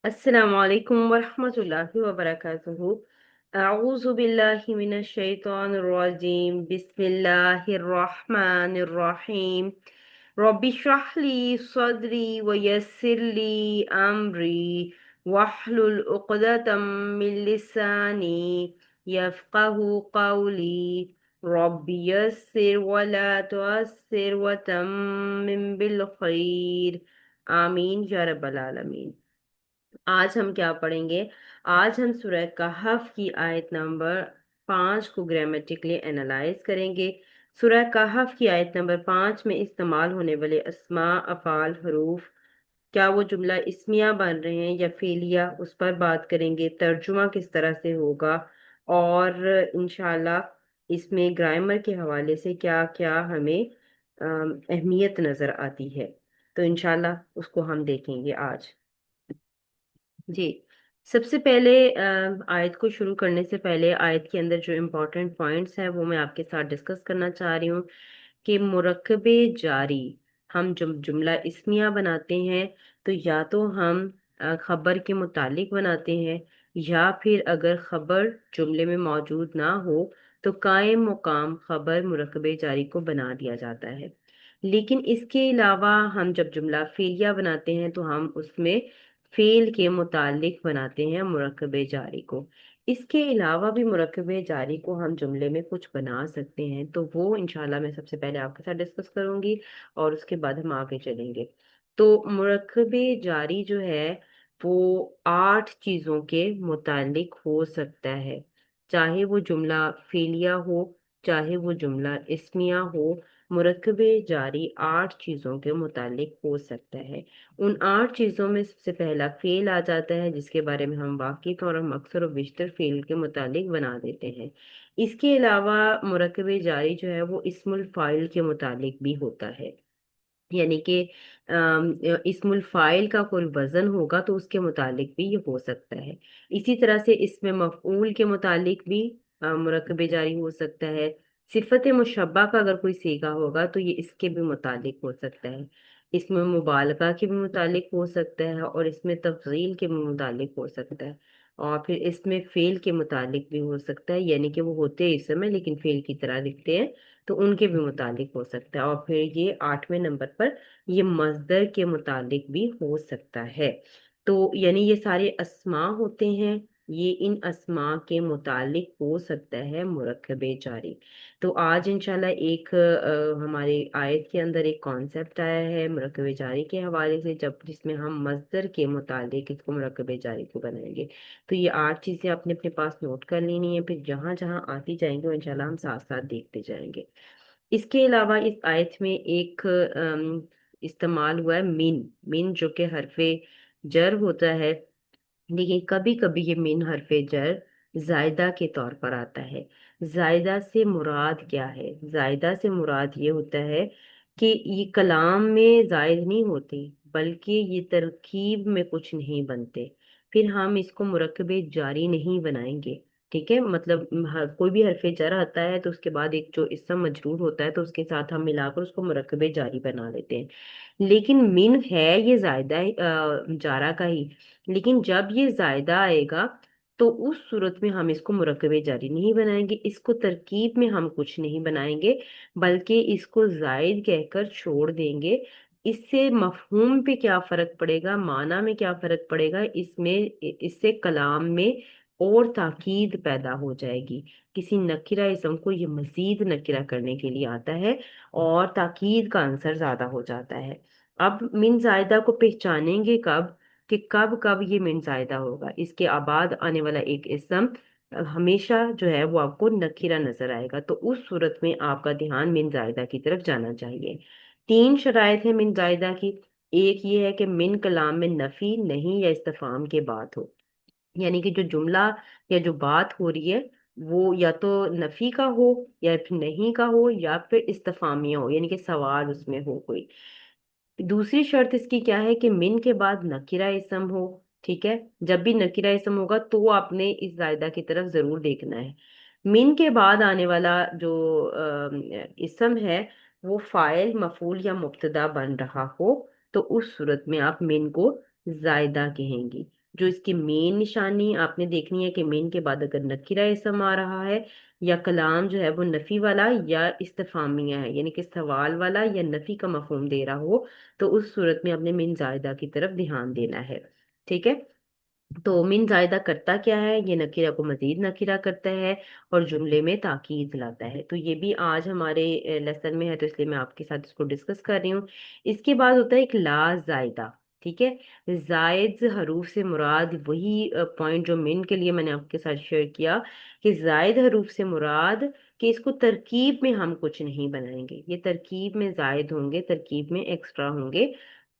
अस्सलाम वालेकुम वरहमतुल्लाहि वबरकातुहू। अऊज़ु बिल्लाहि मिनश शैतानिर रजीम। बिस्मिल्लाहिर रहमानिर रहीम। रब्बि इश्रह ली सदरी व यस्सिर ली अमरी वहलुल उक़दतम मिन लिसानी यफ़क़हू क़ौली। रब्बि यस्सिर व ला तुअस्सिर व तम्मिम बिल खैर। आमीन या रब्बल आलमीन। आज हम क्या पढ़ेंगे? आज हम सूरह कहफ की आयत नंबर 5 को ग्रामेटिकली एनालाइज करेंगे। सूरह कहफ की आयत नंबर 5 में इस्तेमाल होने वाले अस्मा, अफ़ाल, हरूफ, क्या वो जुमला इस्मिया बन रहे हैं या फेलिया, उस पर बात करेंगे। तर्जुमा किस तरह से होगा और इंशाल्लाह इसमें ग्रामर के हवाले से क्या क्या हमें अहमियत नज़र आती है, तो इंशाल्लाह उसको हम देखेंगे आज। जी, सबसे पहले आयत को शुरू करने से पहले आयत के अंदर जो इम्पोर्टेंट पॉइंट्स हैं वो मैं आपके साथ डिस्कस करना चाह रही हूँ कि मुरक्कबे जारी, हम जब जुमला इस्मिया बनाते हैं तो या तो हम खबर के मुतालिक बनाते हैं, या फिर अगर खबर जुमले में मौजूद ना हो तो कायम मुकाम खबर मुरक्कबे जारी को बना दिया जाता है। लेकिन इसके अलावा हम जब जुमला फेलिया बनाते हैं तो हम उसमें फेल के मुतालिक बनाते हैं मुरक्कबे जारी को। इसके अलावा भी मुरक्कबे जारी को हम जुमले में कुछ बना सकते हैं, तो वो इंशाल्लाह मैं सबसे पहले आपके साथ डिस्कस करूंगी और उसके बाद हम आगे चलेंगे। तो मुरक्कबे जारी जो है वो 8 चीजों के मुतालिक हो सकता है, चाहे वो जुमला फेलिया हो, चाहे वो जुमला इस्मिया हो। मुरक्कबे जारी 8 चीजों के मुतालिक हो सकता है। उन 8 चीजों में सबसे पहला फेल आ जाता है, जिसके बारे में हम वाकिफ और मकसर और बिस्तर फेल के मुतालिक बना देते हैं। इसके अलावा मुरक्कबे जारी जो है वो इस्मुल फाइल के मुतालिक भी होता है, यानी कि इस्मुल फाइल का कोई वजन होगा तो उसके मुतालिक भी ये हो सकता है। इसी तरह से इसमें मफऊल के मुतालिक भी मुरक्कबे जारी हो सकता है। सिफत मुशब्बा का अगर कोई सीगा होगा तो ये इसके भी मुतालिक हो सकता है। इसमें मुबालगा के भी मुतालिक हो सकता है और इसमें तफजील के भी मुतालिक हो सकता है। और फिर इसमें फेल के मुतालिक भी हो सकता है, यानी कि वो होते हैं इस समय लेकिन फेल की तरह दिखते हैं, तो उनके भी मुतालिक हो सकता है। और फिर ये 8वें नंबर पर ये मजदर के मुतालिक भी हो सकता है। तो यानी ये सारे अस्मा होते हैं, ये इन अस्मा के मुतालिक हो सकता है मुरक्कबे जारी। तो आज इंशाल्लाह एक हमारे आयत के अंदर एक कॉन्सेप्ट आया है मुरक्कबे जारी के हवाले से, जब जिसमें हम मजदर के मुतालिक इसको मुरक्कबे जारी को बनाएंगे। तो ये 8 चीजें अपने अपने पास नोट कर लेनी है, फिर जहां जहां आती जाएंगे वो इंशाल्लाह हम साथ साथ देखते जाएंगे। इसके अलावा इस आयत में एक इस्तेमाल हुआ है मिन। मिन जो कि हरफे जर होता है, लेकिन कभी कभी ये मिन हरफे जर जायदा के तौर पर आता है। जायदा से मुराद क्या है? जायदा से मुराद ये होता है कि ये कलाम में जायद नहीं होते, बल्कि ये तरकीब में कुछ नहीं बनते, फिर हम इसको मुरक्कबे जारी नहीं बनाएंगे। ठीक है, मतलब कोई भी हरफे जर आता है तो उसके बाद एक जो इस्म मजरूर होता है तो उसके साथ हम मिलाकर उसको मुरक्कबे जारी बना लेते हैं। लेकिन मिन है ये जायदा जारा का ही, लेकिन जब ये जायदा आएगा तो उस सूरत में हम इसको मुरक्कबे जारी नहीं बनाएंगे, इसको तरकीब में हम कुछ नहीं बनाएंगे, बल्कि इसको जायद कहकर छोड़ देंगे। इससे मफहूम पे क्या फर्क पड़ेगा, माना में क्या फर्क पड़ेगा, इसमें इससे कलाम में और ताकीद पैदा हो जाएगी। किसी नकिरा इसम को ये मजीद नकिरा करने के लिए आता है और ताकीद का आंसर ज्यादा हो जाता है। अब मिन जायदा को पहचानेंगे कब, कि कब कब ये मिन जायदा होगा। इसके आबाद आने वाला एक इसम हमेशा जो है वो आपको नखीरा नजर आएगा, तो उस सूरत में आपका ध्यान मिन जायदा की तरफ जाना चाहिए। 3 शराइत है मिन जायदा की। एक ये है कि मिन कलाम में नफी नहीं या इस्तिफाम के बात हो, यानी कि जो जुमला या जो बात हो रही है वो या तो नफी का हो, या फिर नहीं का हो, या फिर इस्तिफामिया हो, यानी कि सवाल उसमें हो कोई। दूसरी शर्त इसकी क्या है कि मिन के बाद नकिरा इसम हो। ठीक है, जब भी नकिरा इसम होगा तो आपने इस जायदा की तरफ जरूर देखना है। मिन के बाद आने वाला जो इसम है वो फाइल मफूल या मुब्तदा बन रहा हो, तो उस सूरत में आप मिन को जायदा कहेंगी। जो इसकी मेन निशानी आपने देखनी है कि मेन के बाद अगर नकीरा इसम आ रहा है या कलाम जो है वो नफी वाला या इस्तिफामिया है, यानी कि सवाल वाला या नफी का मफहूम दे रहा हो, तो उस सूरत में आपने मिन जायदा की तरफ ध्यान देना है। ठीक है। तो मिन जायदा करता क्या है, ये नकीरा को मजीद नकीरा करता है और जुमले में ताकीद लाता है। तो ये भी आज हमारे लेसन में है, तो इसलिए मैं आपके साथ इसको डिस्कस कर रही हूँ। इसके बाद होता है एक ला जायदा। ठीक है। जायद हरूफ से मुराद वही पॉइंट जो मिन के लिए मैंने आपके साथ शेयर किया, कि जायद हरूफ से मुराद कि इसको तरकीब में हम कुछ नहीं बनाएंगे, ये तरकीब में जायद होंगे, तरकीब में एक्स्ट्रा होंगे,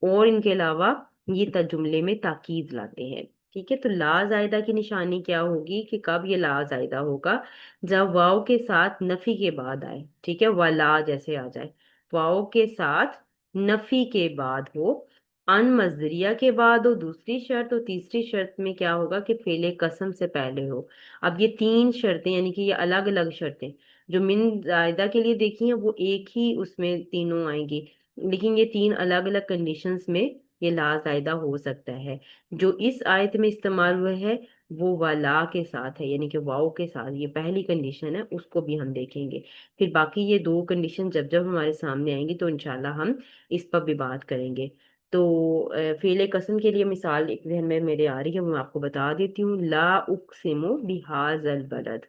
और इनके अलावा ये जुमले में ताकीद लाते हैं। ठीक है। तो ला जायदा की निशानी क्या होगी, कि कब ये ला जायदा होगा, जब वाव के साथ नफी के बाद आए। ठीक है, वला जैसे आ जाए, वाव के साथ नफी के बाद हो, अन मजदरिया के बाद हो दूसरी शर्त, और तीसरी शर्त में क्या होगा कि फेले कसम से पहले हो। अब ये तीन शर्तें, यानी कि ये अलग अलग शर्तें जो मिन जायदा के लिए देखी हैं, वो एक ही उसमें तीनों आएंगी, लेकिन ये तीन अलग अलग कंडीशंस में ये ला जायदा हो सकता है। जो इस आयत में इस्तेमाल हुआ है वो वाला के साथ है, यानी कि वाओ के साथ, ये पहली कंडीशन है, उसको भी हम देखेंगे। फिर बाकी ये दो कंडीशन जब जब हमारे सामने आएंगी तो इंशाल्लाह हम इस पर भी बात करेंगे। तो फेले कसम के लिए मिसाल एक जहन में मेरे आ रही है, वो मैं आपको बता देती हूँ। ला उक्सिमु बिहाज़ल बलद,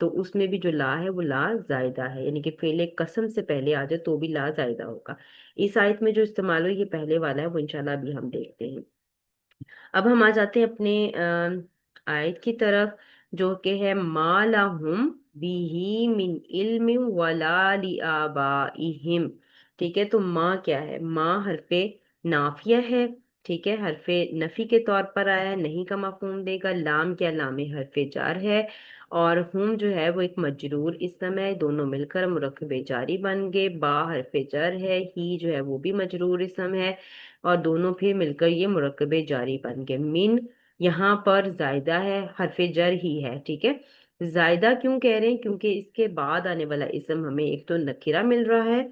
तो उसमें भी जो ला है वो ला जायदा है, यानी कि फेले कसम से पहले आ जाए तो भी ला जायदा होगा। इस आयत में जो इस्तेमाल हो ये पहले वाला है, वो इंशाल्लाह अभी हम देखते हैं। अब हम आ जाते हैं अपने आयत की तरफ, जो कि है मा लहुम बिही मिन इल्म वला लिआबाइहिम। ठीक है। तो माँ क्या है, माँ हरफे नाफिया है। ठीक है, हरफे नफी के तौर पर आया है, नहीं का मफहूम देगा। लाम क्या, लामे हरफे जार है। और हुम जो है वो एक मजरूर इसम है, दोनों मिलकर मुरक्कबे जारी बन गए। बा हरफे जर है, ही जो है वो भी मजरूर इसम है, और दोनों फिर मिलकर ये मुरक्कबे जारी बन गए। मिन यहाँ पर जायदा है, हरफे जर ही है। ठीक है। जायदा क्यों कह रहे हैं, क्योंकि इसके बाद आने वाला इसम हमें एक तो नकिरा मिल रहा है,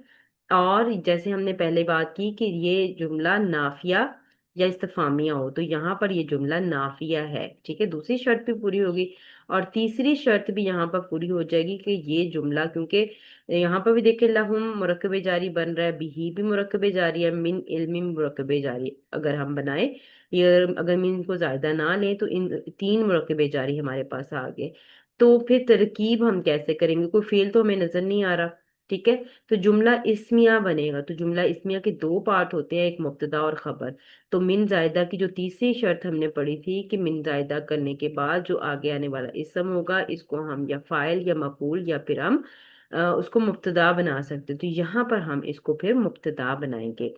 और जैसे हमने पहले बात की कि ये जुमला नाफिया या इस्तिफामिया हो, तो यहाँ पर ये जुमला नाफिया है। ठीक है, दूसरी शर्त भी पूरी होगी, और तीसरी शर्त भी यहाँ पर पूरी हो जाएगी कि ये जुमला, क्योंकि यहाँ पर भी देखिए लहुम मुरक्कबे जारी बन रहा है, बिही भी मुरक्कबे जारी है, मिन इल्मी मुरक्कबे जारी अगर हम बनाए, ये अगर मिन को ज्यादा ना लें तो इन तीन मुरक्कबे जारी हमारे पास आ गए। तो फिर तरकीब हम कैसे करेंगे, कोई फेल तो हमें नजर नहीं आ रहा। ठीक है। तो जुमला इस्मिया बनेगा, तो जुमला इस्मिया के दो पार्ट होते हैं, एक मुब्तदा और खबर। तो मिन जायदा की जो तीसरी शर्त हमने पढ़ी थी कि मिन जायदा करने के बाद जो आगे आने वाला इसम होगा, इसको हम या फाइल या मफूल या फिर हम उसको मुब्तदा बना सकते हैं। तो यहाँ पर हम इसको फिर मुब्तदा बनाएंगे,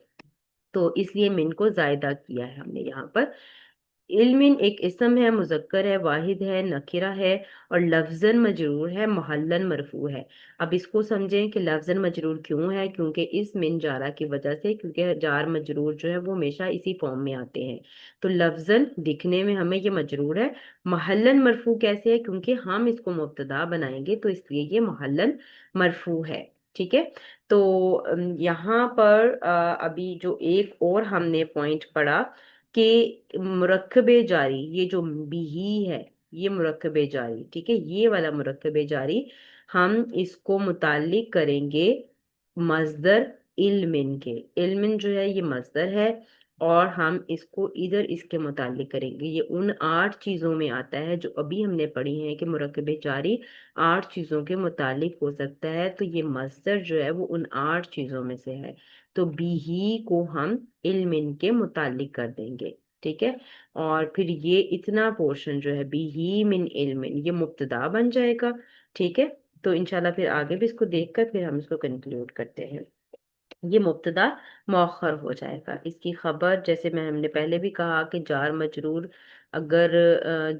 तो इसलिए मिन को जायदा किया है हमने यहाँ पर। इल्मिन एक इसम है, मुजक्कर है, वाहिद है, नकिरा है, और लफ्जन मजरूर है, मोहल्लन मरफू है। अब इसको समझें कि लफ्जन मजरूर क्यों है, क्योंकि इस मिन जारा की वजह से, क्योंकि जार मजरूर जो है वो हमेशा इसी फॉर्म में आते हैं। तो लफ्जन दिखने में हमें ये मजरूर है। मोहल्लन मरफू कैसे है, क्योंकि हम इसको मुब्तदा बनाएंगे तो इसलिए ये मोहल्लन मरफू है। ठीक है। तो यहाँ पर अभी जो एक और हमने पॉइंट पढ़ा कि मुरक्कबे जारी, ये जो बिही है ये मुरक्कबे जारी, ठीक है, ये वाला मुरक्कबे जारी हम इसको मुताल्लिक करेंगे मजदर इल्मिन के। इल्मिन जो है ये मजदर है, और हम इसको इधर इसके मुताल्लिक करेंगे। ये उन 8 चीजों में आता है जो अभी हमने पढ़ी हैं कि मुरक्कबे जारी 8 चीजों के मुताल्लिक हो सकता है, तो ये मजदर जो है वो उन 8 चीजों में से है। तो बिही को हम इल्मिन के मुतालिक कर देंगे। ठीक है। और फिर ये इतना पोर्शन जो है बिही मिन इल्मिन, ये मुब्तदा बन जाएगा। ठीक है। तो इंशाल्लाह फिर आगे भी इसको देखकर फिर हम इसको कंक्लूड करते हैं। ये मुब्तदा मौखर हो जाएगा, इसकी खबर जैसे मैं हमने पहले भी कहा कि जार मजरूर अगर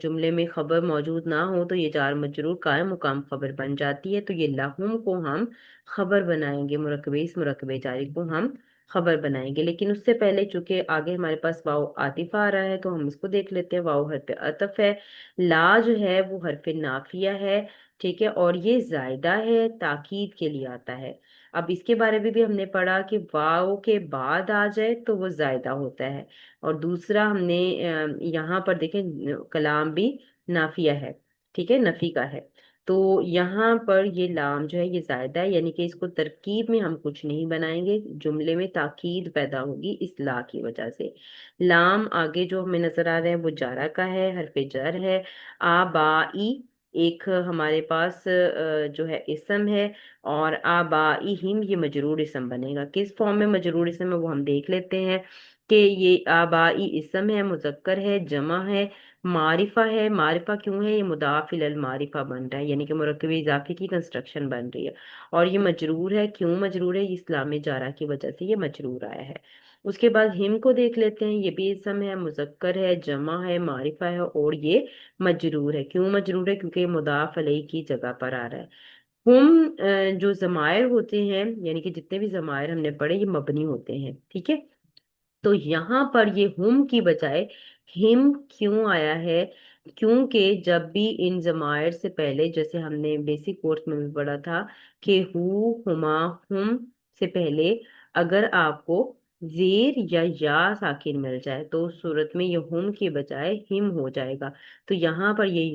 जुमले में खबर मौजूद ना हो तो ये जार मजरूर कायम मुकाम खबर बन जाती है। तो ये लाहुम को हम खबर बनाएंगे, मुरकबे इस मुरकबे जारी को हम खबर बनाएंगे। लेकिन उससे पहले चूंकि आगे हमारे पास वाव आतिफ आ रहा है तो हम इसको देख लेते हैं। वाव हरफ अतफ है, ला जो है वो हरफ नाफिया है। ठीक है, और ये जायदा है, ताकीद के लिए आता है। अब इसके बारे में भी हमने पढ़ा कि वाव के बाद आ जाए तो वो जायदा होता है। और दूसरा हमने यहाँ पर देखें कलाम भी नाफिया है, ठीक है, नफी का है। तो यहाँ पर ये लाम जो है ये जायदा है, यानी कि इसको तरकीब में हम कुछ नहीं बनाएंगे, जुमले में ताकीद पैदा होगी इस ला की वजह से। लाम आगे जो हमें नजर आ रहा है वो जारा का है, हरफे जर है। आबाई एक हमारे पास जो है इसम है, और आबाई हिम ये मजरूर इसम बनेगा। किस फॉर्म में मजरूर इसम है वो हम देख लेते हैं कि ये आबाई इसम है, मुजक्कर है, जमा है, मारिफा है। मारिफा क्यों है? ये मुदाफ इलल मारिफा बन रहा है, यानी कि मुरक्कब इजाफी की कंस्ट्रक्शन बन रही है। और ये मजरूर है, क्यों मजरूर है? ये इस्लाम जारा की वजह से ये मजरूर आया है। उसके बाद हिम को देख लेते हैं, ये भी इसम है, मुजक्कर है, जमा है, मारिफा है, और ये मजरूर है। क्यों मजरूर है? क्योंकि ये मुदाफ अलैहि की जगह पर आ रहा है। हम जो जमायर होते हैं, यानी कि जितने भी जमायर हमने पढ़े ये मबनी होते हैं, ठीक है। तो यहाँ पर ये हुम की बजाय हिम क्यों आया है? क्योंकि जब भी इन जमायर से पहले, जैसे हमने बेसिक कोर्स में भी पढ़ा था कि हु, हुमा, हुम से पहले अगर आपको जेर या साकिन मिल जाए तो उस सूरत में ये हुम की बजाय हिम हो जाएगा। तो यहाँ पर ये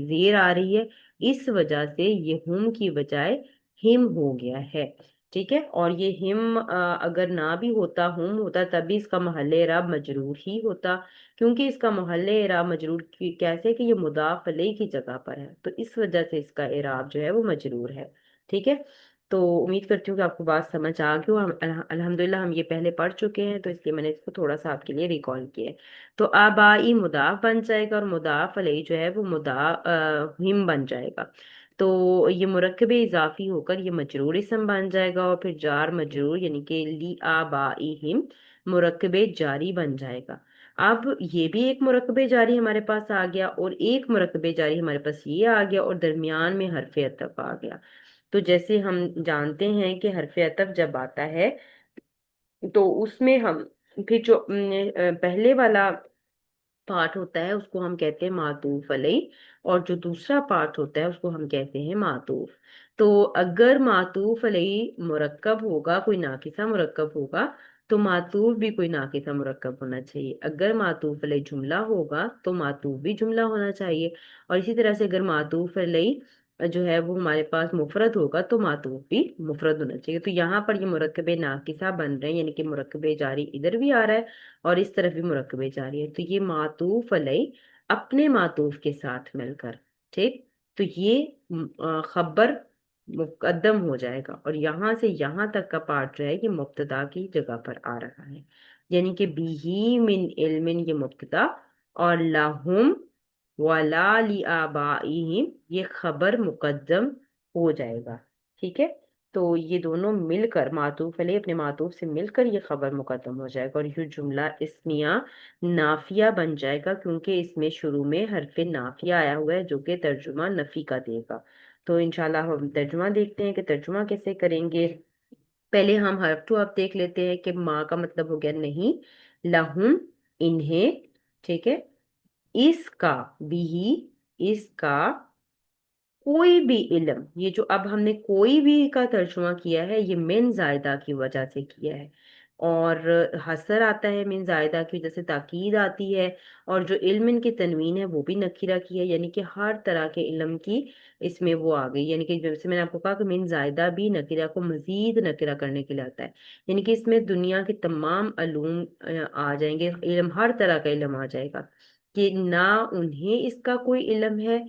जेर आ रही है, इस वजह से ये हुम की बजाय हिम हो गया है, ठीक है। और ये हिम अगर ना भी होता, हुम होता, तभी इसका महल्ले इराब मजरूर ही होता। क्योंकि इसका महल्ले इराब मजरूर कैसे कि ये मुदाफ अलैहि की जगह पर है, तो इस वजह से इसका इराब जो है वो मजरूर है, ठीक है। तो उम्मीद करती हूँ कि आपको बात समझ आ गई हो। हम अल्हम्दुलिल्लाह हम ये पहले पढ़ चुके हैं, तो इसलिए मैंने इसको थोड़ा सा आपके लिए रिकॉल किया है। तो आबाई मुदाफ बन जाएगा, और मुदाफ अलैहि जो है वो हिम बन जाएगा। तो ये मुरक्कब इजाफी होकर ये मजरूर इसम बन जाएगा, और फिर जार मजरूर यानी कि ली आबाइहिम मुरक्कब जारी बन जाएगा। अब ये भी एक मुरक्कब जारी हमारे पास आ गया, और एक मुरक्कब जारी हमारे पास ये आ गया, और दरमियान में हरफ अतफ आ गया। तो जैसे हम जानते हैं कि हरफ अतफ जब आता है तो उसमें हम फिर जो पहले वाला पार्ट होता है उसको हम कहते हैं मातूफ अलई, और जो दूसरा पार्ट होता है उसको हम कहते हैं मातूफ। तो अगर मातूफ अलई मुरक्कब होगा, कोई नाकिसा मुरक्कब होगा, तो मातूफ भी कोई नाकिसा मुरक्कब होना चाहिए। अगर मातूफ अलई जुमला होगा तो मातूफ भी जुमला होना चाहिए। और इसी तरह से अगर मातूफ अलई जो है वो हमारे पास मुफरद होगा तो मातूफ भी मुफरद होना चाहिए। तो यहाँ पर ये मुरक्कबे नाकिसा बन रहे हैं, यानी कि मुरक्कबे जारी इधर भी आ रहा है और इस तरफ भी मुरक्कबे जारी है। तो ये मातूफ अलई अपने मातूफ के साथ मिलकर, ठीक, तो ये खबर मुकद्दम हो जाएगा, और यहाँ से यहाँ तक का पार्ट जो है ये मुब्तदा की जगह पर आ रहा है। यानी कि बिही मिन इल्मिन ये मुब्तदा, और लाहुम वला ली आबाइहिम ये खबर मुकद्दम हो जाएगा, ठीक है। तो ये दोनों मिलकर मातूफ अलैह अपने मातूफ से मिलकर ये खबर मुकद्दम हो जाएगा, और ये जुमला इस्मिया नाफिया बन जाएगा, क्योंकि इसमें शुरू में हरफ नाफिया आया हुआ है जो कि तर्जुमा नफी का देगा। तो इंशाल्लाह हम तर्जुमा देखते हैं कि तर्जुमा कैसे करेंगे। पहले हम हर्फ टू हर्फ देख लेते हैं कि माँ का मतलब हो गया नहीं, लहुम इन्हें, ठीक है, इसका भी, इसका कोई भी इल्म, ये जो अब हमने कोई भी का तर्जुमा किया है ये मिन जायदा की वजह से किया है। और हसर आता है मिन जायदा की वजह से, ताकीद आती है। और जो इल्म की तनवीन है वो भी नकीरा की है, यानी कि हर तरह के इल्म की इसमें वो आ गई। यानी कि जैसे मैंने आपको कहा कि मिन जायदा भी नकीरा को मजीद नकीरा करने के लिए आता है, यानी कि इसमें दुनिया के तमाम अलूम आ जाएंगे, इल्म हर तरह का इल्म आ जाएगा। कि ना उन्हें इसका कोई इल्म है,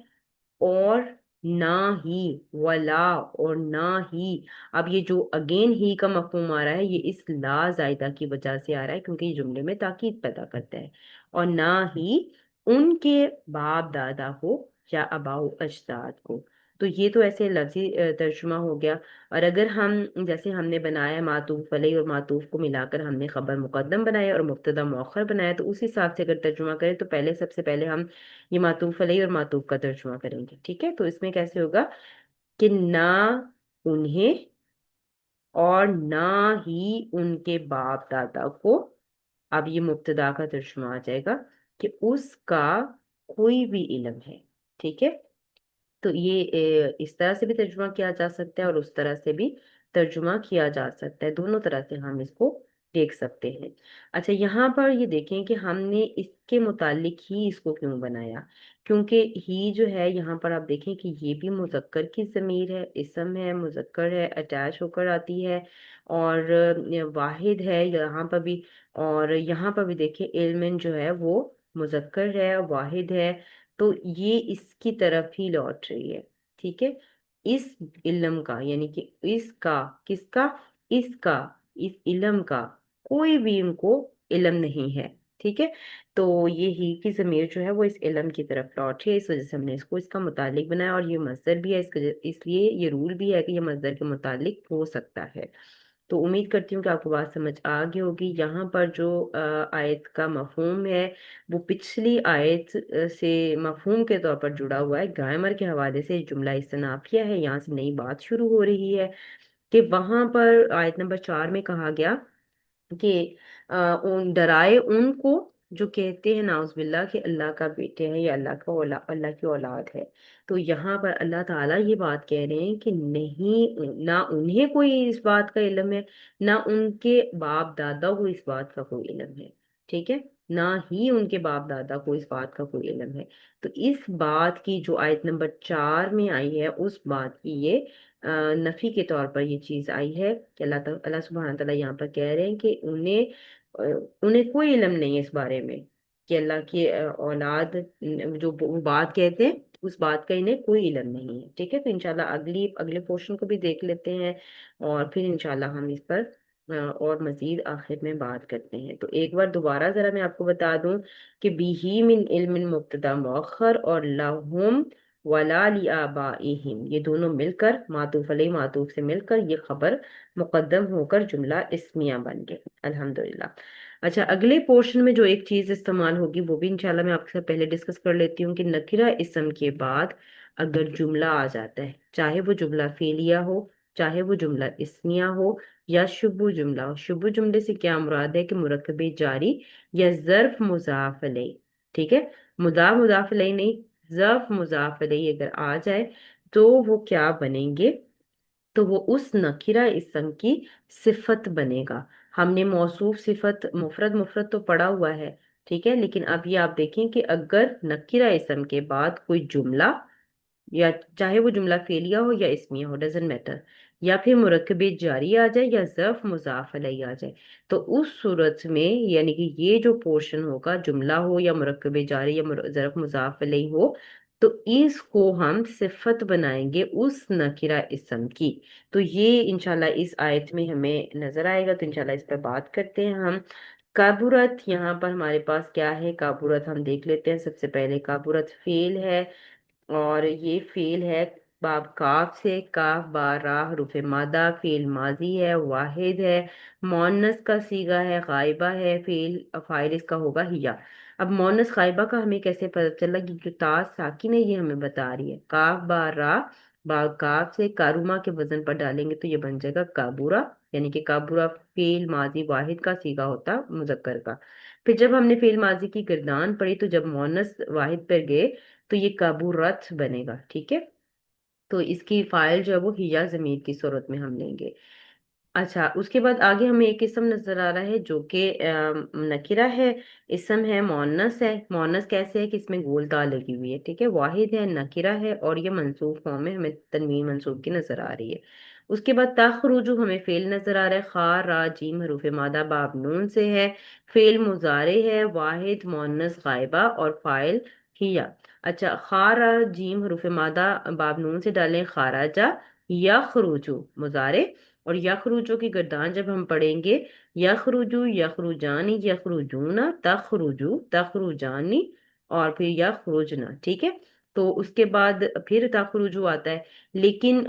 और ना ही, वला, और ना ही। अब ये जो अगेन ही का मफहूम आ रहा है ये इस ला जायदा की वजह से आ रहा है, क्योंकि ये जुमले में ताकीद पैदा करता है। और ना ही उनके बाप दादा हो या अबाउ अजदाद को। तो ये तो ऐसे लफ्जी तर्जुमा हो गया। और अगर हम जैसे हमने बनाया मातूफ अलैहि और मातूफ को मिलाकर हमने खबर मुकद्दम बनाया और मुब्तदा मुअख्खर बनाया, तो उस हिसाब से अगर तर्जुमा करें तो पहले सबसे पहले हम ये मातूफ अलैहि और मातूफ का तर्जुमा करेंगे, ठीक है। तो इसमें कैसे होगा कि ना उन्हें और ना ही उनके बाप दादा को। अब ये मुब्तदा का तर्जुमा आ जाएगा कि उसका कोई भी इल्म है, ठीक है। तो ये इस तरह से भी तर्जुमा किया जा सकता है और उस तरह से भी ترجمہ کیا جا سکتا ہے، دونوں طرح سے ہم اس کو دیکھ سکتے ہیں۔ اچھا یہاں پر یہ دیکھیں کہ ہم نے اس کے متعلق ہی اس کو کیوں بنایا، کیونکہ ہی جو ہے یہاں پر آپ دیکھیں کہ یہ بھی مذکر کی ضمیر ہے، اسم ہے، مذکر ہے، اٹیچ ہو کر آتی ہے، اور واحد ہے یہاں پر بھی، اور یہاں پر بھی دیکھیں علم جو ہے وہ مذکر ہے، واحد ہے، تو یہ اس کی طرف ہی لوٹ رہی ہے، ٹھیک ہے۔ اس علم کا یعنی کہ اس کا، کس کا، اس کا، اس علم کا کوئی بھی ان کو علم نہیں ہے، ٹھیک ہے۔ تو یہ ہی کی ضمیر جو ہے وہ اس علم کی طرف لوٹ ہے، اس وجہ سے ہم نے اس کو اس کا متعلق بنایا، اور یہ مصدر بھی ہے، اس لیے یہ رول بھی ہے کہ یہ مصدر کے متعلق ہو سکتا ہے۔ تو امید کرتی ہوں کہ آپ کو بات سمجھ آ گئی ہوگی۔ یہاں پر جو آیت کا مفہوم ہے وہ پچھلی آیت سے مفہوم کے طور پر جڑا ہوا ہے، گرامر کے حوالے سے جملہ استنافیہ ہے، یہاں سے نئی بات شروع ہو رہی ہے کہ وہاں پر آیت نمبر 4 میں کہا گیا کہ ڈرائے ان کو جو کہتے ہیں ناؤز باللہ کہ اللہ کا بیٹے ہے یا اللہ کی اولاد ہے۔ تو یہاں پر اللہ تعالیٰ یہ بات کہہ رہے ہیں کہ نہیں، نہ انہیں کوئی اس بات کا علم ہے، نہ ان کے باپ دادا کو اس بات کا کوئی علم ہے، ٹھیک ہے، نہ ہی ان کے باپ دادا کو اس بات کا کوئی علم ہے۔ تو اس بات کی جو آیت نمبر 4 میں آئی ہے، اس بات کی یہ نفی کے طور پر یہ چیز آئی ہے کہ اللہ سبحانہ تعالیٰ یہاں پر کہہ رہے ہیں کہ انہیں کوئی علم نہیں ہے اس بارے میں کہ اللہ کی اولاد جو وہ بات کہتے ہیں اس بات کا انہیں کوئی علم نہیں ہے، ٹھیک ہے۔ تو انشاءاللہ اگلے پورشن کو بھی دیکھ لیتے ہیں، اور پھر انشاءاللہ ہم اس پر اور مزید آخر میں بات کرتے ہیں۔ تو ایک بار دوبارہ ذرا میں آپ کو بتا دوں کہ بیہی من علم مبتدا مؤخر، اور لہم ولا لآبائہم یہ دونوں مل کر معطوف علیہ معطوف سے مل کر یہ خبر مقدم ہو کر جملہ اسمیہ بن گئے، الحمدللہ۔ اچھا اگلے پورشن میں جو ایک چیز استعمال ہوگی وہ بھی انشاءاللہ میں آپ کے ساتھ پہلے ڈسکس کر لیتی ہوں کہ نکرہ اسم کے بعد اگر جملہ آ جاتا ہے، چاہے وہ جملہ فعلیہ ہو، چاہے وہ جملہ اسمیہ ہو، یا شبہ جملہ ہو۔ شبہ جملے سے کیا مراد ہے کہ مرکب جاری یا ظرف مضاف الیہ، ٹھیک ہے، مضاف الیہ نہیں، ظرف مضاف الیہ اگر آ جائے تو وہ کیا بنیں گے، تو وہ اس نکرہ اسم کی صفت بنے گا۔ ہم نے موصوف صفت مفرد مفرد تو پڑھا ہوا ہے، ٹھیک ہے، لیکن اب یہ آپ دیکھیں کہ اگر نکرہ اسم کے بعد کوئی جملہ، یا چاہے وہ جملہ فعلیہ ہو یا اسمیہ ہو، ڈزنٹ میٹر، یا پھر مرکب جاری آ جائے یا ظرف مضاف علیہ آ جائے، تو اس صورت میں یعنی کہ یہ جو پورشن ہوگا جملہ ہو یا مرکب جاری یا ظرف مضاف علیہ ہو، تو اس کو ہم صفت بنائیں گے اس نکرہ اسم کی۔ تو یہ انشاءاللہ اس آیت میں ہمیں نظر آئے گا، تو انشاءاللہ اس پر بات کرتے ہیں ہم۔ کابورت یہاں پر ہمارے پاس کیا ہے، کابورت ہم دیکھ لیتے ہیں۔ سب سے پہلے کابورت فعل ہے، اور یہ فعل ہے باب کاف سے، کاف با را حروف مادہ، فعل ماضی ہے، واحد ہے، مؤنث کا صیغہ ہے، غائبہ ہے، فاعل اس کا ہوگا ہیا۔ اب مؤنث غائبہ کا ہمیں کیسے پتہ چلا، یہ جو تا ساکن ہے یہ ہمیں بتا رہی ہے۔ کاف با را با کاف سے کاروما کے وزن پر ڈالیں گے تو یہ بن جائے گا کابورا، یعنی کہ کابورا فعل ماضی واحد کا صیغہ ہوتا مذکر کا۔ پھر جب ہم نے فعل ماضی کی گردان پڑھی تو جب مؤنث واحد پر گئے تو یہ کابورت بنے گا، ٹھیک ہے۔ تو اس کی فائل جو ہے وہ ہیا ضمیر کی صورت میں ہم لیں گے۔ اچھا اس کے بعد آگے ہمیں ایک اسم نظر آ رہا ہے جو کہ نکرہ ہے، اسم ہے، مؤنث ہے۔ مؤنث کیسے ہے کہ اس میں گول تا لگی ہوئی ہے، ٹھیک ہے، واحد ہے، نکرہ ہے، اور یہ منصوب فارم میں ہمیں تنوین منصوب کی نظر آ رہی ہے۔ اس کے بعد تخرج ہمیں فعل نظر آ رہا ہے، خا را جیم حروف مادہ باب نون سے ہے، فعل مضارع ہے، واحد مؤنث غائبہ، اور فاعل ہیا۔ اچھا خا را جیم حروف مادہ باب نون سے ڈالیں، خارجہ، یخرجو مضارع، اور یخرجو کی گردان جب ہم پڑھیں گے، یخرجو یخرجانی یخرجونا تخرجو تخرجانی، اور پھر یخرجنا، ٹھیک ہے۔ تو اس کے بعد پھر تخرجو آتا ہے، لیکن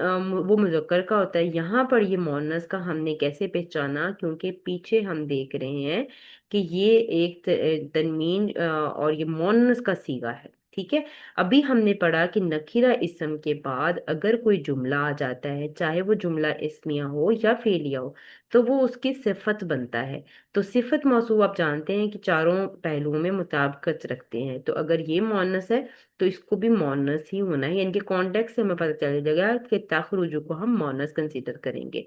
وہ مذکر کا ہوتا ہے۔ یہاں پر یہ مؤنث کا ہم نے کیسے پہچانا، کیونکہ پیچھے ہم دیکھ رہے ہیں کہ یہ ایک تنوین اور یہ مؤنث کا صیغہ ہے، ٹھیک ہے۔ ابھی ہم نے پڑھا کہ نکرہ اسم کے بعد اگر کوئی جملہ آ جاتا ہے، چاہے وہ جملہ اسمیہ ہو یا فعلیہ ہو، تو وہ اس کی صفت بنتا ہے۔ تو صفت موصوف آپ جانتے ہیں کہ چاروں پہلوؤں میں مطابقت رکھتے ہیں، تو اگر یہ مؤنث ہے تو اس کو بھی مؤنث ہی ہونا ہے، یعنی کہ کانٹیکٹ سے ہمیں پتہ چل جائے گا کہ تخرج کو ہم مؤنث کنسیڈر کریں گے۔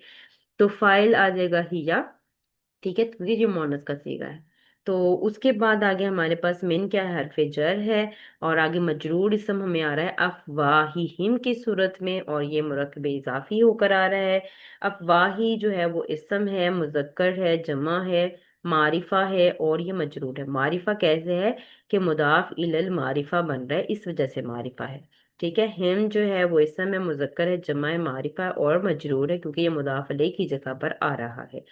तो फाइल आ जाएगा हिया। ठीक है, क्योंकि ये मोनस का सीगा है। तो उसके बाद आगे हमारे पास मिन क्या है, हरफ जर है। और आगे मजरूर इसम हमें आ रहा है अफवाहिहिम की सूरत में, और ये मुरक्कब इजाफी होकर आ रहा है। अफवाही जो है वो इसम है, मुजक्कर है, जमा है, मारिफा है, और ये मजरूर है। मारिफा कैसे है कि मुदाफ इलल मारिफा बन रहा है, इस वजह से मारिफा है। ठीक है, हिम जो है वो इसम है, मुजक्कर है, जमा है, मारिफा है, और मजरूर है क्योंकि ये मुदाफ अलैह की जगह पर आ रहा है।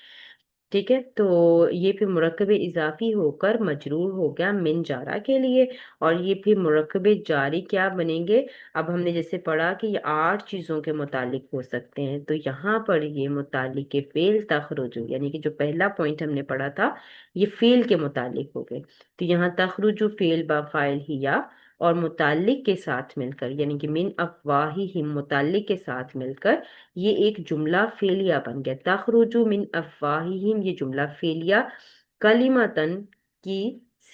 ठीक है, तो ये फिर मुरक्कब इजाफी होकर मजरूर हो गया मिन जारा के लिए। और ये फिर मुरक्कब जारी क्या बनेंगे। अब हमने जैसे पढ़ा कि ये 8 चीजों के मुतालिक हो सकते हैं, तो यहाँ पर ये मुतालिक के फेल तखरुजु, यानी कि जो पहला पॉइंट हमने पढ़ा था ये फेल के मुतालिक हो गए। तो यहाँ तखरुजु फेल बा फाइल हिया, और मुतालिक के साथ मिलकर, यानी कि मिन अफवाहिहिम मुतालिक के साथ मिलकर ये एक जुमला फेलिया बन गया। तखरुजु मिन अफवाहिहिम, ये जुमला फेलिया कलिमतन की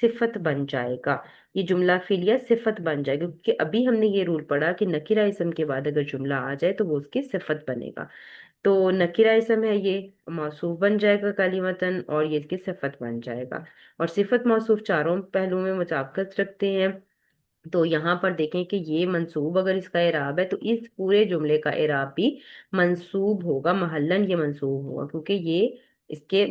सिफत बन जाएगा। ये जुमला फेलिया सिफत बन जाएगा, क्योंकि अभी हमने ये रूल पढ़ा कि नकिरा इसम के बाद अगर जुमला आ जाए तो वो उसकी सिफत बनेगा। तो नकिरा इसम है, ये मौसूफ बन जाएगा कलिमतन, और ये इसकी सिफत बन जाएगा। और सिफत मौसूफ चारों पहलुओं में मुताबिकत रखते हैं। तो यहाँ पर देखें कि ये मंसूब अगर इसका इराब है तो इस पूरे जुमले का इराब भी मंसूब होगा, महल्लन ये मंसूब होगा, क्योंकि ये इसके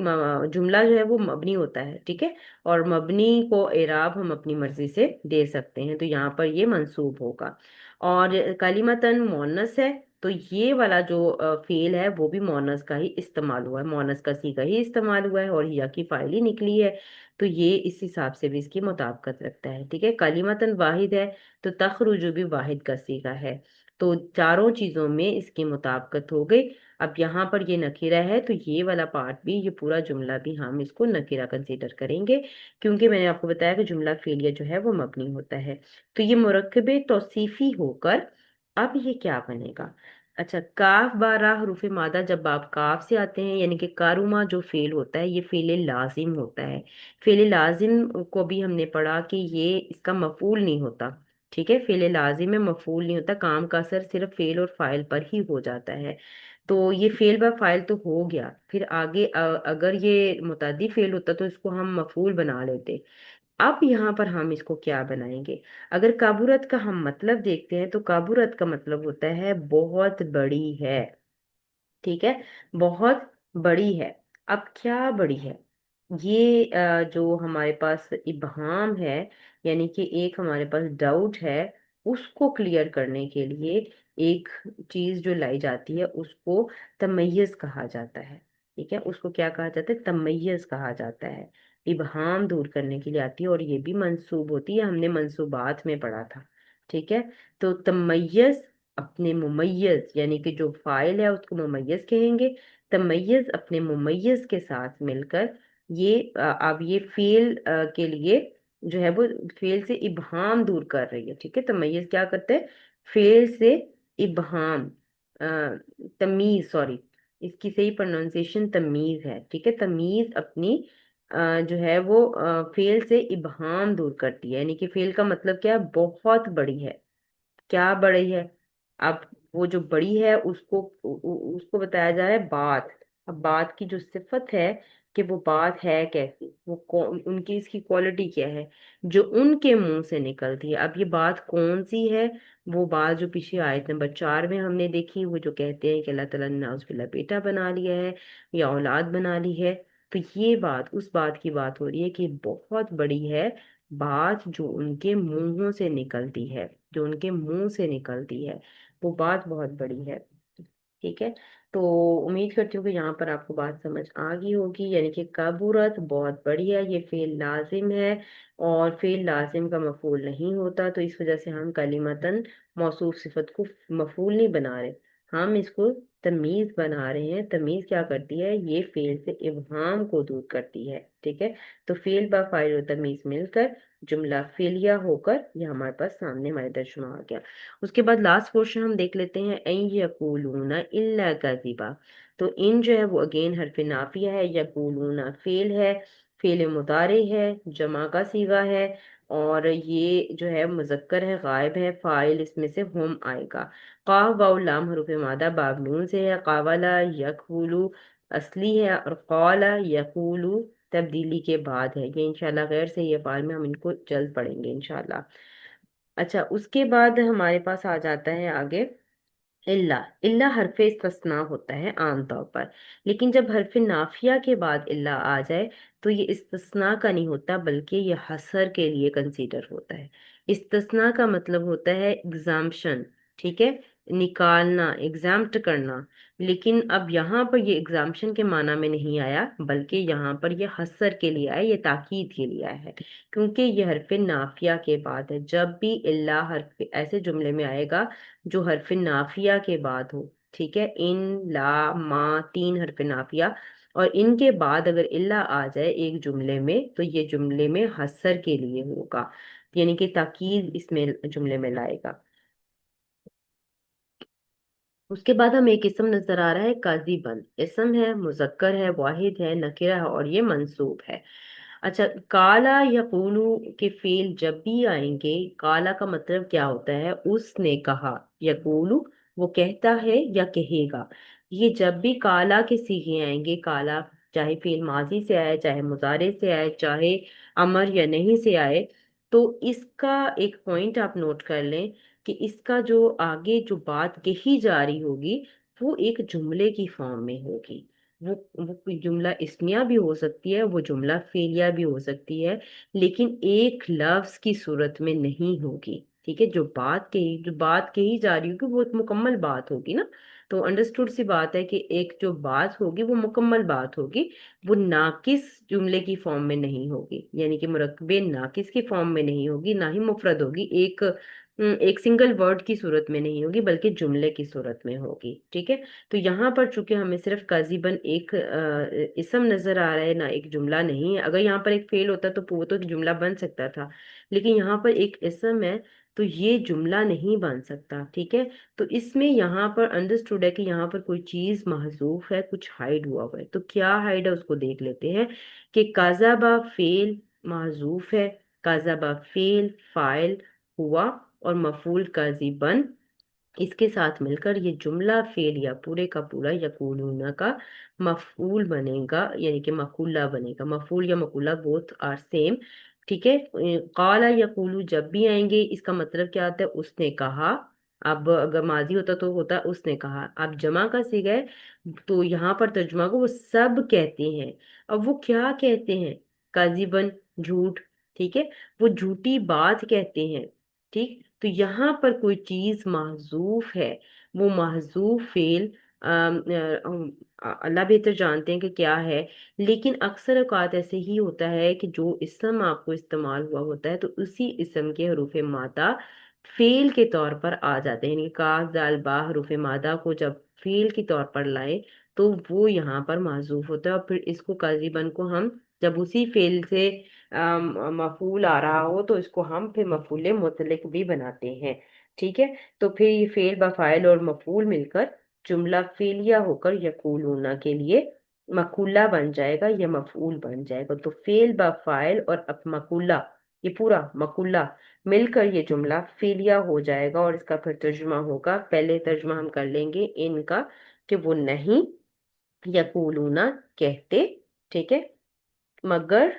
जुमला जो है वो मबनी होता है। ठीक है, और मबनी को इराब हम अपनी मर्जी से दे सकते हैं, तो यहाँ पर ये मंसूब होगा। और कलिमतन मोनस है, तो ये वाला जो फेल है वो भी मोनस का ही इस्तेमाल हुआ है, मोनस का सीगा ही इस्तेमाल हुआ है, और हिया की फाइल ही निकली है। तो ये इस हिसाब से भी इसकी मुताबिकत रखता है। ठीक है, कलिमतन वाहिद है, तो तखरुजु भी वाहिद का सीगा है। तो चारों चीजों में इसकी मुताबिकत हो गई। अब यहाँ पर ये नकीरा है, तो ये वाला पार्ट भी, ये पूरा जुमला भी हम इसको नकीरा कंसीडर करेंगे, क्योंकि मैंने आपको बताया कि जुमला फेलियर जो है वो मबनी होता है। तो ये मुरक्कबे तौसीफी होकर अब ये क्या बनेगा। अच्छा, काफ बारह हरूफ मादा, जब आप काफ से आते हैं, यानी कि कारुमा जो फेल होता है ये फेल लाजिम होता है। फेल लाजिम को भी हमने पढ़ा कि ये इसका मफूल नहीं होता। ठीक है, फेल लाजिम में मफूल नहीं होता, काम का असर सिर्फ फेल और फाइल पर ही हो जाता है। तो ये फेल बाय फाइल तो हो गया, फिर आगे अगर ये मुतद्दी फेल होता तो इसको हम मफूल बना लेते। अब यहाँ पर हम इसको क्या बनाएंगे। अगर काबूरत का हम मतलब देखते हैं तो काबूरत का मतलब होता है बहुत बड़ी है। ठीक है, बहुत बड़ी है। अब क्या बड़ी है, ये जो हमारे पास इबहाम है, यानी कि एक हमारे पास डाउट है, उसको क्लियर करने के लिए एक चीज जो लाई जाती है उसको तमय्यज कहा जाता है। ठीक है, उसको क्या कहा जाता है, तमय्यज कहा जाता है। इबहाम दूर करने के लिए आती है, और ये भी मंसूब होती है, हमने मंसूबात में पढ़ा था। ठीक है, तो तमय्यज अपने मुमय्यज, यानी कि जो फाइल है उसको मुमय्यज कहेंगे। तमय्यज अपने मुमय्यज के साथ मिलकर ये अब ये फेल के लिए जो है वो फेल से इबहाम दूर कर रही है। ठीक है, तमय्यज क्या करते हैं, फेल से इबहाम, तमीज, सॉरी, इसकी सही प्रोनाउंसिएशन तमीज है। ठीक है, तमीज अपनी जो है वो फेल से इबहाम दूर करती है, यानी कि फेल का मतलब क्या है, बहुत बड़ी है। क्या बड़ी है, अब वो जो बड़ी है उसको उसको बताया जा रहा है बात। अब बात की जो सिफत है कि वो बात है कैसी, वो कौन, उनकी इसकी क्वालिटी क्या है जो उनके मुंह से निकलती है। अब ये बात कौन सी है, वो बात जो पीछे आयत नंबर 4 में हमने देखी, वो जो कहते हैं कि अल्लाह ताला ने नाउज़ुबिल्लाह बेटा बना लिया है या औलाद बना ली है। तो ये बात उस बात की बात हो रही है कि बहुत बड़ी है बात जो उनके मुंहों से निकलती है, जो उनके मुंह से निकलती है, वो बात बहुत बड़ी है। ठीक है, तो उम्मीद करती हूँ कि यहाँ पर आपको बात समझ आ गई होगी, यानी कि कबूरत बहुत बड़ी है, ये फेल लाजिम है, और फेल लाजिम का मफूल नहीं होता, तो इस वजह से हम कलिमतन मौसूफ सिफत को मफूल नहीं बना रहे, हम इसको तमीज बना रहे हैं। तमीज क्या करती है, ये फेल से इबहाम को दूर करती है। ठीक है, तो फेल बा फाइल और तमीज मिलकर जुमला फेलिया होकर ये हमारे पास सामने हमारे दर्शन में आ गया। उसके बाद लास्ट पोर्शन हम देख लेते हैं, ऐन यकूलूना इल्ला कज़िबा। तो इन जो है वो अगेन हरफ नाफिया है, यकूलूना फेल है, फेल मुदारे है, जमा का सीगा है, اور یہ جو ہے مذکر ہے، غائب ہے، فاعل اس میں سے ہم آئے گا۔ قاف واو لام حروف مادہ باب نون سے ہے، قاولا یقولو اصلی ہے، اور قالا یقولو تبدیلی کے بعد ہے۔ یہ انشاءاللہ غیر سے یہ فعال میں ہم ان کو جلد پڑھیں گے انشاءاللہ۔ اچھا، اس کے بعد ہمارے پاس آ جاتا ہے آگے اللہ۔ اللہ حرف استثناء ہوتا ہے عام طور پر، لیکن جب حرف نافیہ کے بعد اللہ آ جائے تو یہ استثناء کا نہیں ہوتا بلکہ یہ حصر کے لیے کنسیڈر ہوتا ہے۔ استثناء کا مطلب ہوتا ہے ایگزامشن، ٹھیک ہے، نکالنا، ایگزامپٹ کرنا، لیکن اب یہاں پر یہ ایگزامشن کے معنی میں نہیں آیا بلکہ یہاں پر یہ حصر کے لیے آیا، یہ تاکید کے لیے آیا ہے، کیونکہ یہ حرف نافیہ کے بعد ہے۔ جب بھی اللہ حرف ایسے جملے میں آئے گا جو حرف نافیہ کے بعد ہو، ٹھیک ہے، ان، لا، ما، تین حرف نافیہ، اور ان کے بعد اگر اللہ آ جائے ایک جملے میں تو یہ جملے میں حصر کے لیے ہوگا، یعنی کہ تاکید اس میں جملے میں لائے گا۔ اس کے بعد ہمیں ایک اسم نظر آ رہا ہے کاذبن، اسم ہے، مذکر ہے، واحد ہے، نکرہ ہے، اور یہ منصوب ہے۔ اچھا، کالا یقولو کے فعل جب بھی آئیں گے، کالا کا مطلب کیا ہوتا ہے؟ اس نے کہا، یقولو وہ کہتا ہے یا کہے گا۔ یہ جب بھی کالا کے صیغے آئیں گے، کالا چاہے فعل ماضی سے آئے، چاہے مضارع سے آئے، چاہے امر یا نہیں سے آئے، تو اس کا ایک پوائنٹ آپ نوٹ کر لیں کہ اس کا جو آگے جو بات کہی جا رہی ہوگی وہ ایک جملے کی فارم میں ہوگی۔ وہ کوئی جملہ اسمیہ بھی ہو سکتی ہے، وہ جملہ فعلیہ بھی ہو سکتی ہے، لیکن ایک لفظ کی صورت میں نہیں ہوگی، ٹھیک ہے؟ جو بات کہی جا رہی ہوگی وہ ایک مکمل بات ہوگی نا، تو انڈرسٹوڈ سی بات ہے کہ ایک جو بات ہوگی وہ مکمل بات ہوگی، وہ ناقص جملے کی فارم میں نہیں ہوگی، یعنی کہ مرکب ناقص کی فارم میں نہیں ہوگی، نہ ہی مفرد ہوگی، ایک سنگل ورڈ کی صورت میں نہیں ہوگی بلکہ جملے کی صورت میں ہوگی، ٹھیک ہے؟ تو یہاں پر چونکہ ہمیں صرف کاذبن ایک اسم نظر آ رہا ہے، نہ ایک جملہ نہیں ہے۔ اگر یہاں پر ایک فعل ہوتا تو وہ تو ایک جملہ بن سکتا تھا، لیکن یہاں پر ایک اسم ہے تو یہ جملہ نہیں بن سکتا، ٹھیک ہے؟ تو اس میں یہاں پر انڈرسٹوڈ ہے کہ یہاں پر کوئی چیز محذوف ہے، کچھ ہائڈ ہوا ہوا ہے، تو کیا ہائڈ ہے اس کو دیکھ لیتے ہیں کہ کذبا فعل محذوف ہے، کذبا فعل فاعل ہوا، اور مفعول کاذبن اس کے ساتھ مل کر یہ جملہ فعل یا پورے کا پورا یقولون کا مفعول بنے گا، یعنی کہ مقولہ بنے گا۔ مفعول یا مقولہ بوتھ آر سیم، ٹھیک ہے؟ قالا یقولو جب بھی آئیں گے اس کا مطلب کیا آتا ہے؟ اس نے کہا۔ اب اگر ماضی ہوتا تو ہوتا اس نے کہا، اب جمع کا صیغہ ہے تو یہاں پر ترجمہ کو وہ سب کہتے ہیں۔ اب وہ کیا کہتے ہیں؟ کاذبن، جھوٹ، ٹھیک ہے، وہ جھوٹی بات کہتے ہیں، ٹھیک؟ تو یہاں پر کوئی چیز محذوف ہے، وہ محذوف فعل اللہ بہتر جانتے ہیں کہ کیا ہے، لیکن اکثر اوقات ایسے ہی ہوتا ہے کہ جو اسم آپ کو استعمال ہوا ہوتا ہے تو اسی اسم کے حروف مادہ فعل کے طور پر آ جاتے ہیں، یعنی کاف دال با حروف مادہ کو جب فعل کے طور پر لائے تو وہ یہاں پر محذوف ہوتا ہے، اور پھر اس کو قاذبن کو ہم جب اسی فعل سے مفعول آ رہا ہو تو اس کو ہم پھر مفعول مطلق بھی بناتے ہیں، ٹھیک ہے؟ تو پھر یہ فعل بفاعل اور مفعول مل کر جملہ فعلیہ ہو کر یقولون کے لیے مقولہ بن جائے گا یا مفعول بن جائے گا۔ تو فعل بفاعل اور مقولہ، یہ پورا مقولہ مل کر یہ جملہ فعلیہ ہو جائے گا، اور اس کا پھر ترجمہ ہوگا، پہلے ترجمہ ہم کر لیں گے ان کا کہ وہ نہیں یقولون کہتے، ٹھیک ہے، مگر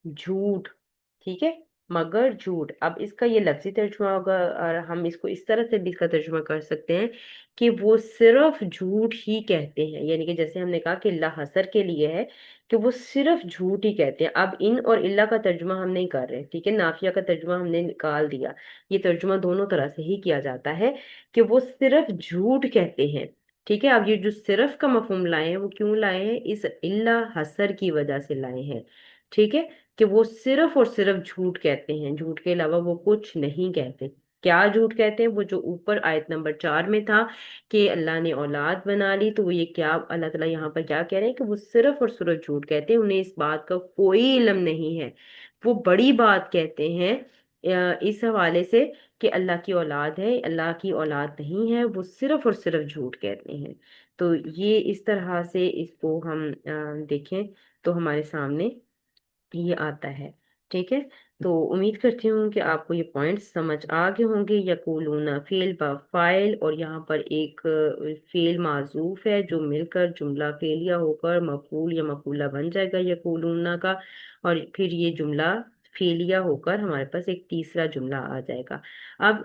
جھوٹ، ٹھیک ہے، مگر جھوٹ۔ اب اس کا یہ لفظی ترجمہ ہوگا، اور ہم اس کو اس طرح سے بھی اس کا ترجمہ کر سکتے ہیں کہ وہ صرف جھوٹ ہی کہتے ہیں، یعنی کہ جیسے ہم نے کہا کہ اللہ حسر کے لیے ہے کہ وہ صرف جھوٹ ہی کہتے ہیں۔ اب ان اور اللہ کا ترجمہ ہم نہیں کر رہے، ٹھیک ہے، نافیہ کا ترجمہ ہم نے نکال دیا، یہ ترجمہ دونوں طرح سے ہی کیا جاتا ہے کہ وہ صرف جھوٹ کہتے ہیں، ٹھیک ہے؟ اب یہ جو صرف کا مفہوم لائے ہیں وہ کیوں لائے ہیں؟ اس اللہ حسر کی وجہ سے لائے ہیں، ٹھیک ہے، کہ وہ صرف اور صرف جھوٹ کہتے ہیں، جھوٹ کے علاوہ وہ کچھ نہیں کہتے۔ کیا جھوٹ کہتے ہیں؟ وہ جو اوپر آیت نمبر 4 میں تھا کہ اللہ نے اولاد بنا لی، تو وہ یہ کیا اللہ تعالیٰ یہاں پر کیا کہہ رہے ہیں کہ وہ صرف اور صرف جھوٹ کہتے ہیں، انہیں اس بات کا کوئی علم نہیں ہے، وہ بڑی بات کہتے ہیں اس حوالے سے کہ اللہ کی اولاد ہے، اللہ کی اولاد نہیں ہے، وہ صرف اور صرف جھوٹ کہتے ہیں۔ تو یہ اس طرح سے اس کو ہم دیکھیں تو ہمارے سامنے یہ آتا ہے۔ ٹھیک ہے، تو امید کرتی ہوں کہ آپ کو یہ پوائنٹس سمجھ آ گئے ہوں گے۔ یقولون فعل با فاعل، اور یہاں پر ایک فعل معذوف ہے جو مل کر جملہ فعلیہ ہو کر مفعول یا مفعولہ بن جائے گا یقولون کا، اور پھر یہ جملہ فعلیہ ہو کر ہمارے پاس ایک تیسرا جملہ آ جائے گا۔ اب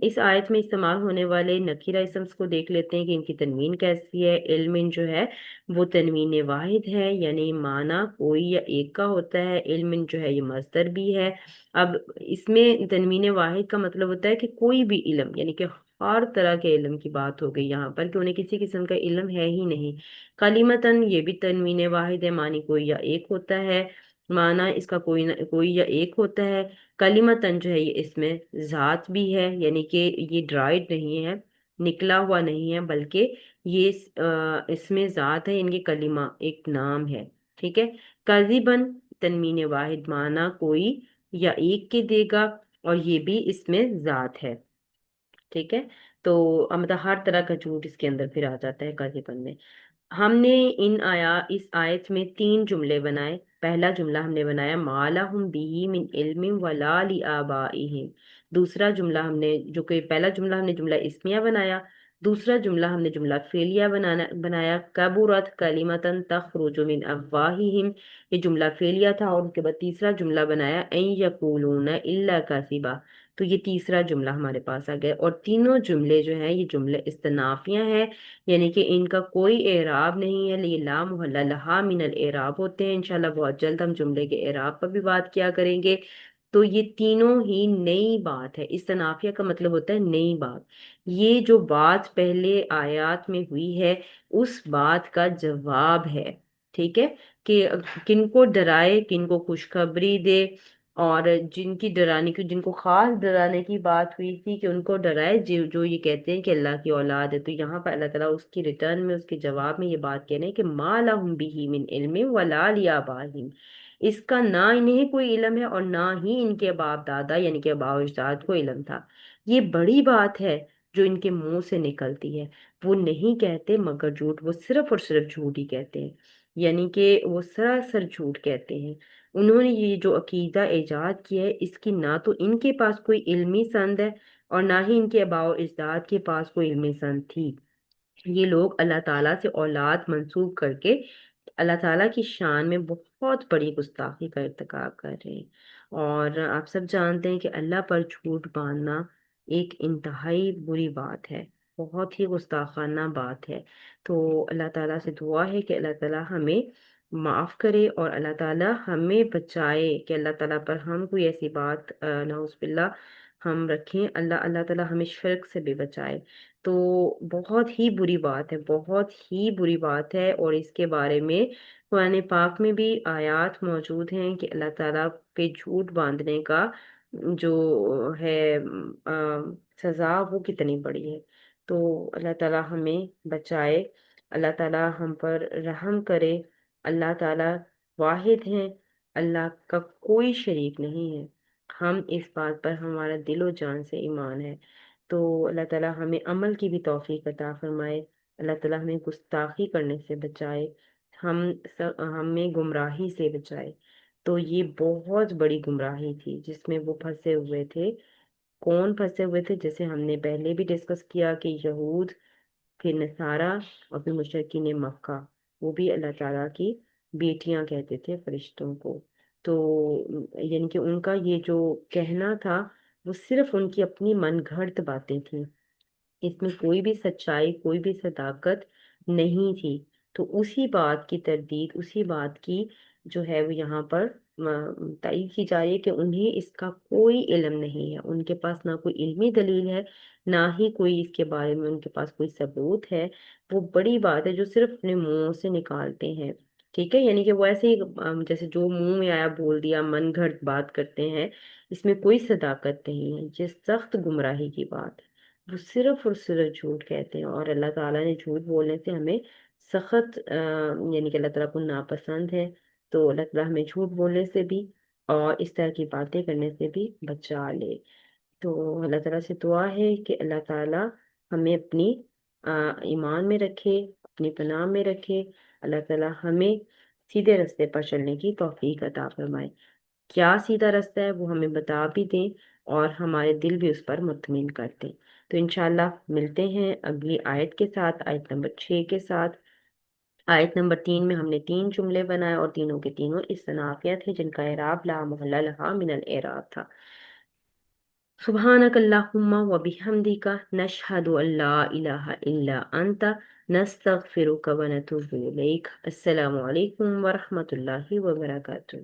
اس آیت میں استعمال ہونے والے نکیرہ اسمز کو دیکھ لیتے ہیں کہ ان کی تنوین کیسی ہے۔ علم جو ہے وہ تنوین واحد ہے، یعنی معنی کوئی یا ایک کا ہوتا ہے۔ علم جو ہے یہ مصدر بھی ہے۔ اب اس میں تنوین واحد کا مطلب ہوتا ہے کہ کوئی بھی علم، یعنی کہ ہر طرح کے علم کی بات ہو گئی یہاں پر، کہ انہیں کسی قسم کا علم ہے ہی نہیں۔ کلیمتن یہ بھی تنوین واحد ہے، معنی کوئی یا ایک ہوتا ہے، معنی اس کا کوئی یا ایک ہوتا ہے۔ کلیمتن جو ہے یہ اس میں ذات بھی ہے، یعنی کہ یہ ڈرائڈ نہیں ہے، نکلا ہوا نہیں ہے، بلکہ یہ اس میں ذات ہے، ان کی کلمہ ایک نام ہے۔ ٹھیک ہے، کذبن تنوین واحد معنی کوئی یا ایک کے دے گا، اور یہ بھی اس میں ذات ہے۔ ٹھیک ہے، تو مطلب ہر طرح کا جھوٹ اس کے اندر پھر آ جاتا ہے کذبن میں۔ ہم نے اس آیت میں تین جملے بنائے۔ پہلا جملہ ہم نے بنایا ما لہم بہ من علم ولا لآبائہم۔ دوسرا جملہ ہم نے جو کہ پہلا جملہ ہم نے جملہ اسمیہ بنایا، دوسرا جملہ ہم نے جملہ فعلیہ بنایا کبرت کلمۃ تخرج من افواہہم، یہ جملہ فعلیہ تھا، اور اس کے بعد تیسرا جملہ بنایا ان یقولون الا کذبا، تو یہ تیسرا جملہ ہمارے پاس آ گیا۔ اور تینوں جملے جو ہیں یہ جملے استنافیہ ہیں، یعنی کہ ان کا کوئی اعراب نہیں ہے، یہ لا محل لہا من الاعراب ہوتے ہیں۔ انشاءاللہ بہت جلد ہم جملے کے اعراب پر بھی بات کیا کریں گے۔ تو یہ تینوں ہی نئی بات ہے، استنافیہ کا مطلب ہوتا ہے نئی بات۔ یہ جو بات پہلے آیات میں ہوئی ہے اس بات کا جواب ہے۔ ٹھیک ہے، کہ کن کو ڈرائے، کن کو خوشخبری دے، اور جن کو خاص ڈرانے کی بات ہوئی تھی کہ ان کو ڈرائے جو یہ کہتے ہیں کہ اللہ کی اولاد ہے، تو یہاں پر اللہ تعالیٰ اس کی ریٹرن میں، اس کے جواب میں یہ بات کہہ رہے ہیں کہ ما لہم بہ من علم ولا لآبائہم، اس کا نہ انہیں کوئی علم ہے اور نہ ہی ان کے باپ دادا یعنی کہ آباء و اجداد کو علم تھا۔ یہ بڑی بات ہے جو ان کے منہ سے نکلتی ہے، وہ نہیں کہتے مگر جھوٹ، وہ صرف اور صرف جھوٹ ہی کہتے ہیں، یعنی کہ وہ سراسر جھوٹ کہتے ہیں۔ انہوں نے یہ جو عقیدہ ایجاد کیا ہے اس کی نہ تو ان کے پاس کوئی علمی سند ہے، اور نہ ہی ان کے آباء و اجداد کے پاس کوئی علمی سند تھی۔ یہ لوگ اللہ تعالیٰ سے اولاد منسوب کر کے اللہ تعالیٰ کی شان میں بہت بڑی گستاخی کا ارتکاب کر رہے ہیں۔ اور آپ سب جانتے ہیں کہ اللہ پر جھوٹ باندھنا ایک انتہائی بری بات ہے، بہت ہی گستاخانہ بات ہے۔ تو اللہ تعالیٰ سے دعا ہے کہ اللہ تعالیٰ ہمیں معاف کرے، اور اللہ تعالیٰ ہمیں بچائے کہ اللہ تعالیٰ پر ہم کوئی ایسی بات نعوذ باللہ ہم رکھیں، اللہ تعالیٰ ہمیں شرک سے بھی بچائے۔ تو بہت ہی بری بات ہے، بہت ہی بری بات ہے، اور اس کے بارے میں قرآن پاک میں بھی آیات موجود ہیں کہ اللہ تعالیٰ پہ جھوٹ باندھنے کا جو ہے آ، سزا وہ کتنی بڑی ہے۔ تو اللہ تعالیٰ ہمیں بچائے، اللہ تعالیٰ ہم پر رحم کرے۔ اللہ تعالیٰ واحد ہیں، اللہ کا کوئی شریک نہیں ہے، ہم اس بات پر ہمارا دل و جان سے ایمان ہے۔ تو اللہ تعالیٰ ہمیں عمل کی بھی توفیق عطا فرمائے، اللہ تعالیٰ ہمیں گستاخی کرنے سے بچائے، ہمیں گمراہی سے بچائے۔ تو یہ بہت بڑی گمراہی تھی جس میں وہ پھنسے ہوئے تھے۔ کون پھنسے ہوئے تھے؟ جیسے ہم نے پہلے بھی ڈسکس کیا کہ یہود، پھر نصارہ، اور پھر مشرکین مکہ، وہ بھی اللہ تعالیٰ کی بیٹیاں کہتے تھے فرشتوں کو۔ تو یعنی کہ ان کا یہ جو کہنا تھا وہ صرف ان کی اپنی من گھڑت باتیں تھیں، اس میں کوئی بھی سچائی، کوئی بھی صداقت نہیں تھی۔ تو اسی بات کی تردید، اسی بات کی جو ہے وہ یہاں پر تائید کی جا رہی ہے کہ انہیں اس کا کوئی علم نہیں ہے، ان کے پاس نہ کوئی علمی دلیل ہے، نہ ہی کوئی اس کے بارے میں ان کے پاس کوئی ثبوت ہے۔ وہ بڑی بات ہے جو صرف اپنے منہ سے نکالتے ہیں۔ ٹھیک ہے، یعنی کہ وہ ایسے ہی جیسے جو منہ میں آیا بول دیا، من گھڑت بات کرتے ہیں، اس میں کوئی صداقت نہیں ہے، جس سخت گمراہی کی بات ہے۔ وہ صرف اور صرف جھوٹ کہتے ہیں، اور اللہ تعالیٰ نے جھوٹ بولنے سے ہمیں سخت یعنی کہ اللہ تعالیٰ کو ناپسند ہے۔ تو اللہ تعالیٰ ہمیں جھوٹ بولنے سے بھی اور اس طرح کی باتیں کرنے سے بھی بچا لے۔ تو اللہ تعالیٰ سے دعا ہے کہ اللہ تعالیٰ ہمیں اپنی ایمان میں رکھے، اپنی پناہ میں رکھے، اللہ تعالیٰ ہمیں سیدھے راستے پر چلنے کی توفیق عطا فرمائے۔ کیا سیدھا راستہ ہے وہ ہمیں بتا بھی دیں اور ہمارے دل بھی اس پر مطمئن کر دیں۔ تو انشاءاللہ ملتے ہیں اگلی آیت کے ساتھ، آیت نمبر 6 کے ساتھ۔ آیت نمبر 3 میں ہم نے 3 جملے بنائے اور تینوں کے تینوں استنافیہ تھے جن کا اعراب لا محل لہا من الاعراب تھا۔ سبحانک اللہم و بحمدک نشہد ان لا الہ الا انت نستغفرک و نتوب الیک۔ السلام علیکم ورحمۃ اللہ وبرکاتہ۔